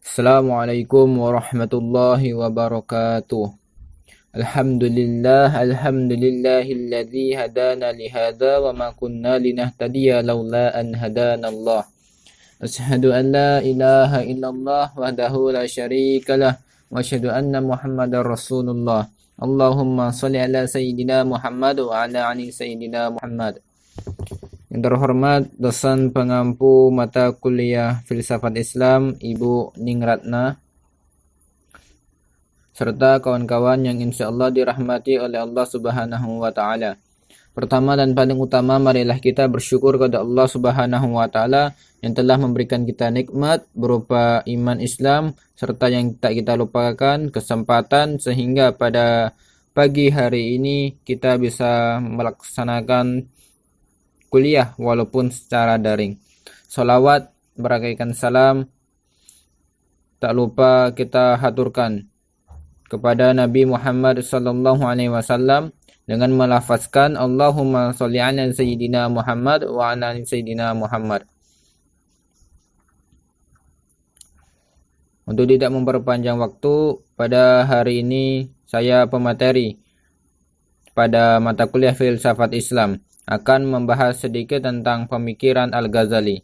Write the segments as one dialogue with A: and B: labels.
A: Assalamualaikum warahmatullahi wabarakatuh. Alhamdulillahilladzi hadana lihada wa ma kunna linahtadiya laula an hadanallah. Asyhadu an la ilaha illallah wahdahu la syarikalah wa asyhadu anna Muhammadar Rasulullah. Allahumma shalli ala sayyidina Muhammad wa ala ali sayyidina Muhammad. Yang terhormat dosen pengampu mata kuliah Filsafat Islam Ibu Ningratna serta kawan-kawan yang insya Allah dirahmati oleh Allah Subhanahu wa Ta'ala. Pertama dan paling utama, marilah kita bersyukur kepada Allah Subhanahu wa Ta'ala yang telah memberikan kita nikmat berupa iman Islam serta yang tak kita lupakan kesempatan sehingga pada pagi hari ini kita bisa melaksanakan kuliah walaupun secara daring. Salawat berakaikan salam tak lupa kita haturkan kepada Nabi Muhammad sallallahu alaihi wasallam dengan melafazkan Allahumma sholli ala sayyidina Muhammad wa ala ali sayyidina Muhammad. Untuk tidak memperpanjang waktu, pada hari ini saya pemateri pada mata kuliah Filsafat Islam akan membahas sedikit tentang pemikiran Al-Ghazali.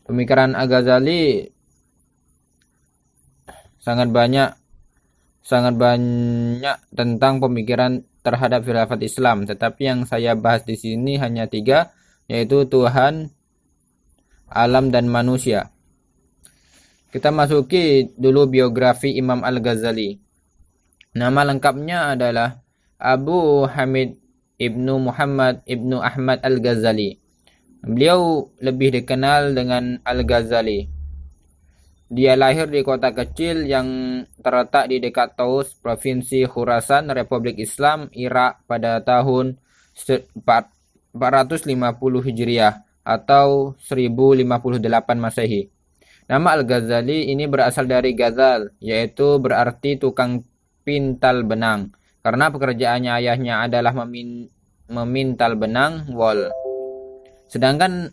A: Pemikiran Al-Ghazali sangat banyak tentang pemikiran terhadap filsafat Islam, tetapi yang saya bahas di sini hanya 3, yaitu Tuhan, alam, dan manusia. Kita masuki dulu biografi Imam Al-Ghazali. Nama lengkapnya adalah Abu Hamid Ibnu Muhammad Ibnu Ahmad Al-Ghazali. Beliau lebih dikenal dengan Al-Ghazali. Dia lahir di kota kecil yang terletak di dekat Taus, Provinsi Khurasan, Republik Islam Irak pada tahun 450 Hijriah atau 1058 Masehi. Nama Al-Ghazali ini berasal dari Ghazal, yaitu berarti tukang pintal benang. Karena pekerjaannya ayahnya adalah memintal benang wol. Sedangkan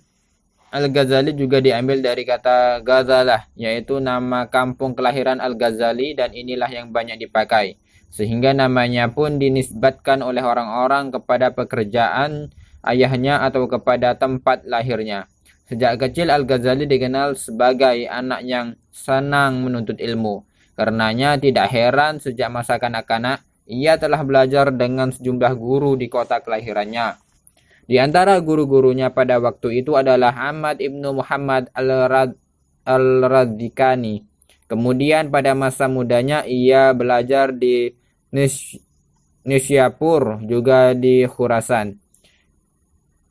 A: Al-Ghazali juga diambil dari kata Ghazalah, yaitu nama kampung kelahiran Al-Ghazali, dan inilah yang banyak dipakai. Sehingga namanya pun dinisbatkan oleh orang-orang kepada pekerjaan ayahnya atau kepada tempat lahirnya. Sejak kecil Al-Ghazali dikenal sebagai anak yang senang menuntut ilmu. Karenanya tidak heran sejak masa kanak-kanak ia telah belajar dengan sejumlah guru di kota kelahirannya. Di antara guru-gurunya pada waktu itu adalah Ahmad Ibnu Muhammad Al-Radikani. Kemudian pada masa mudanya ia belajar di Nisyapur, juga di Khurasan,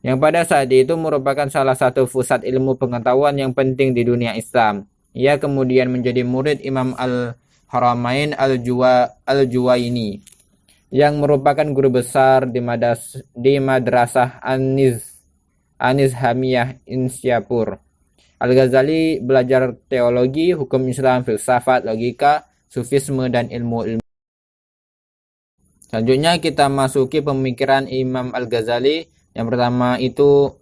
A: yang pada saat itu merupakan salah satu pusat ilmu pengetahuan yang penting di dunia Islam. Ia kemudian menjadi murid Imam Al-Haramain Al-Juwaini yang merupakan guru besar di Madrasah Anis Hamiyah Insyapur. Al-Ghazali belajar teologi, hukum Islam, filsafat, logika, sufisme, dan ilmu-ilmu. Selanjutnya kita masuki pemikiran Imam Al-Ghazali. Yang pertama itu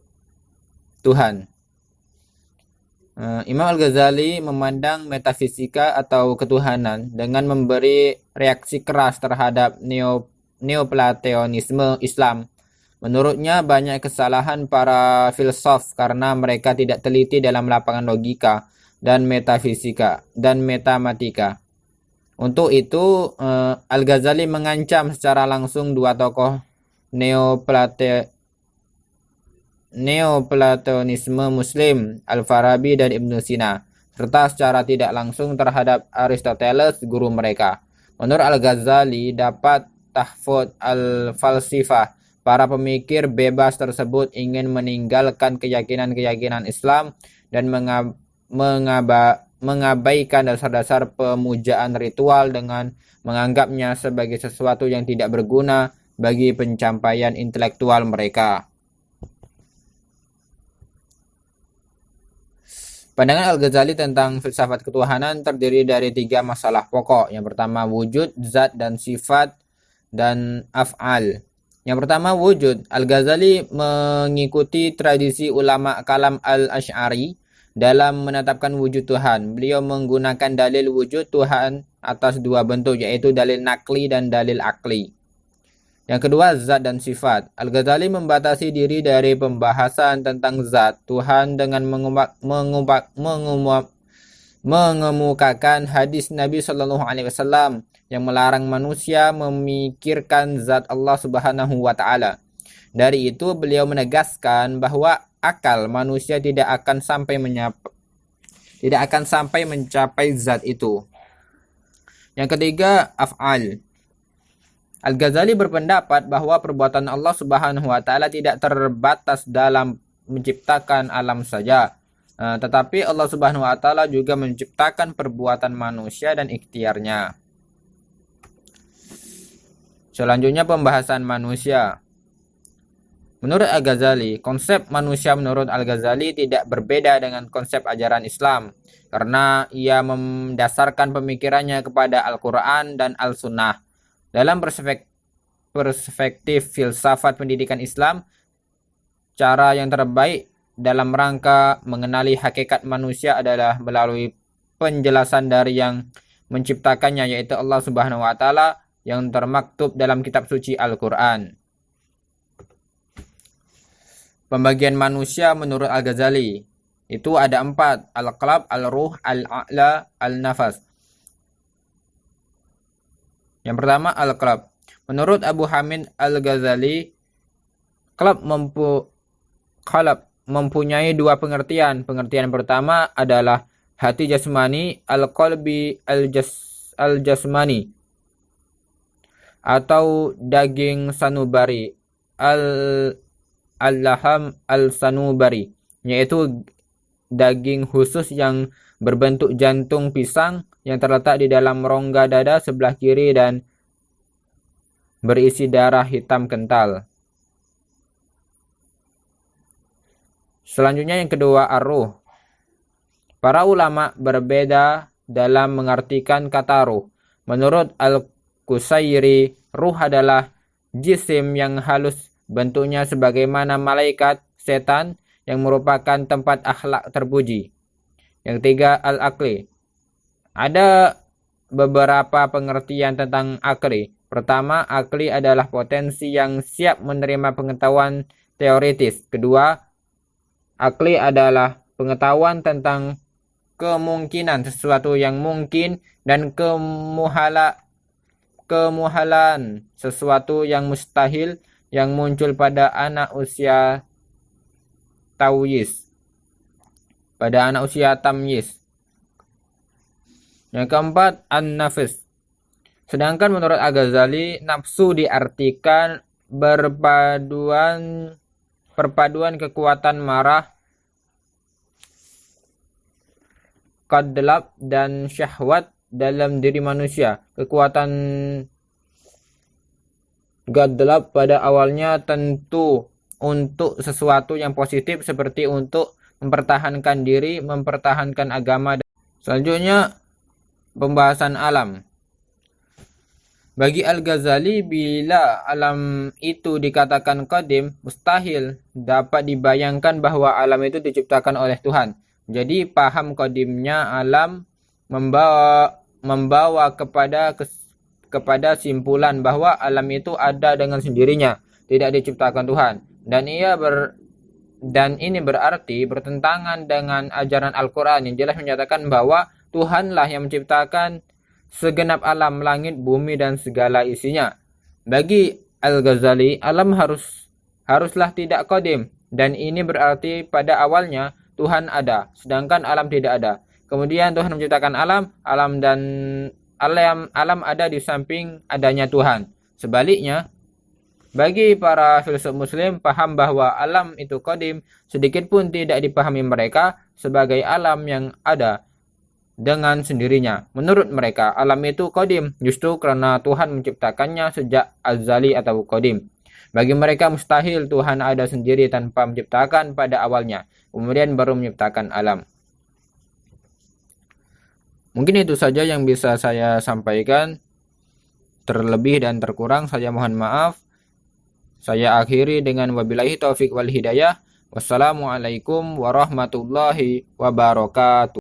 A: Tuhan. Imam Al-Ghazali memandang metafisika atau ketuhanan dengan memberi reaksi keras terhadap neoplatonisme Islam. Menurutnya banyak kesalahan para filsuf karena mereka tidak teliti dalam lapangan logika dan metafisika dan matematika. Untuk itu Al-Ghazali mengancam secara langsung dua tokoh Neoplatonisme Muslim, Al-Farabi dan Ibnu Sina, serta secara tidak langsung terhadap Aristoteles, guru mereka. Menurut Al-Ghazali, dapat tahfudz al-falsifah, para pemikir bebas tersebut ingin meninggalkan keyakinan-keyakinan Islam dan mengabaikan dasar-dasar pemujaan ritual dengan menganggapnya sebagai sesuatu yang tidak berguna bagi pencapaian intelektual mereka. Pandangan Al-Ghazali tentang filsafat ketuhanan terdiri dari 3 masalah pokok. Yang pertama wujud, zat, dan sifat, dan af'al. Yang pertama wujud. Al-Ghazali mengikuti tradisi ulama kalam al-Asy'ari dalam menetapkan wujud Tuhan. Beliau menggunakan dalil wujud Tuhan atas dua bentuk, yaitu dalil nakli dan dalil akli. Yang kedua, zat dan sifat. Al-Ghazali membatasi diri dari pembahasan tentang zat Tuhan dengan mengemukakan hadis Nabi Shallallahu Alaihi Wasallam yang melarang manusia memikirkan zat Allah Subhanahu Wa Taala. Dari itu beliau menegaskan bahwa akal manusia tidak akan sampai mencapai zat itu. Yang ketiga, af'al. Al-Ghazali berpendapat bahwa perbuatan Allah Subhanahu wa taala tidak terbatas dalam menciptakan alam saja, tetapi Allah Subhanahu wa taala juga menciptakan perbuatan manusia dan ikhtiarnya. Selanjutnya pembahasan manusia. Menurut Al-Ghazali, konsep manusia menurut Al-Ghazali tidak berbeda dengan konsep ajaran Islam karena ia mendasarkan pemikirannya kepada Al-Quran dan Al-Sunnah. Dalam perspektif filsafat pendidikan Islam, cara yang terbaik dalam rangka mengenali hakikat manusia adalah melalui penjelasan dari yang menciptakannya, yaitu Allah Subhanahu wa taala yang termaktub dalam kitab suci Al-Quran. Pembagian manusia menurut Al-Ghazali itu ada 4: al-qalb, al-ruh, al-a'la, al-nafas. Yang pertama, al-qalb. Menurut Abu Hamid Al-Ghazali, qalb mempunyai dua pengertian. Pengertian pertama adalah hati jasmani, al-qalbi al-jasmani, atau daging sanubari, al-laham al-sanubari, yaitu daging khusus yang berbentuk jantung pisang yang terletak di dalam rongga dada sebelah kiri dan berisi darah hitam kental. Selanjutnya yang kedua, ar-ruh. Para ulama berbeda dalam mengartikan kata ruh. Menurut Al-Qusairi, ruh adalah jisim yang halus, bentuknya sebagaimana malaikat, setan, yang merupakan tempat akhlak terpuji. Yang ketiga, al-akli. Ada beberapa pengertian tentang akli. Pertama, akli adalah potensi yang siap menerima pengetahuan teoritis. Kedua, akli adalah pengetahuan tentang kemungkinan sesuatu yang mungkin dan kemuhalan sesuatu yang mustahil yang muncul pada anak usia tamyiz. Yang keempat, an-nafs. Sedangkan menurut Al-Ghazali, nafsu diartikan perpaduan kekuatan marah, qadlab, dan syahwat dalam diri manusia. Kekuatan qadlab pada awalnya tentu untuk sesuatu yang positif seperti untuk mempertahankan diri, mempertahankan agama. Selanjutnya, pembahasan alam. Bagi Al-Ghazali, bila alam itu dikatakan qadim, mustahil dapat dibayangkan bahwa alam itu diciptakan oleh Tuhan. Jadi paham qadimnya alam membawa kepada simpulan bahwa alam itu ada dengan sendirinya, tidak diciptakan Tuhan. Dan ini berarti bertentangan dengan ajaran Al-Quran yang jelas menyatakan bahwa Tuhanlah yang menciptakan segenap alam, langit, bumi, dan segala isinya. Bagi Al-Ghazali, alam haruslah tidak qadim, dan ini berarti pada awalnya Tuhan ada, sedangkan alam tidak ada. Kemudian Tuhan menciptakan alam ada di samping adanya Tuhan. Sebaliknya, bagi para filsuf muslim paham bahwa alam itu qadim, sedikit pun tidak dipahami mereka sebagai alam yang ada dengan sendirinya. Menurut mereka, alam itu qadim justru karena Tuhan menciptakannya sejak azali atau qadim. Bagi mereka mustahil Tuhan ada sendiri tanpa menciptakan pada awalnya, kemudian baru menciptakan alam. Mungkin itu saja yang bisa saya sampaikan. Terlebih dan terkurang saya mohon maaf. Saya akhiri dengan wabillahi taufik wal hidayah. Wassalamualaikum warahmatullahi wabarakatuh.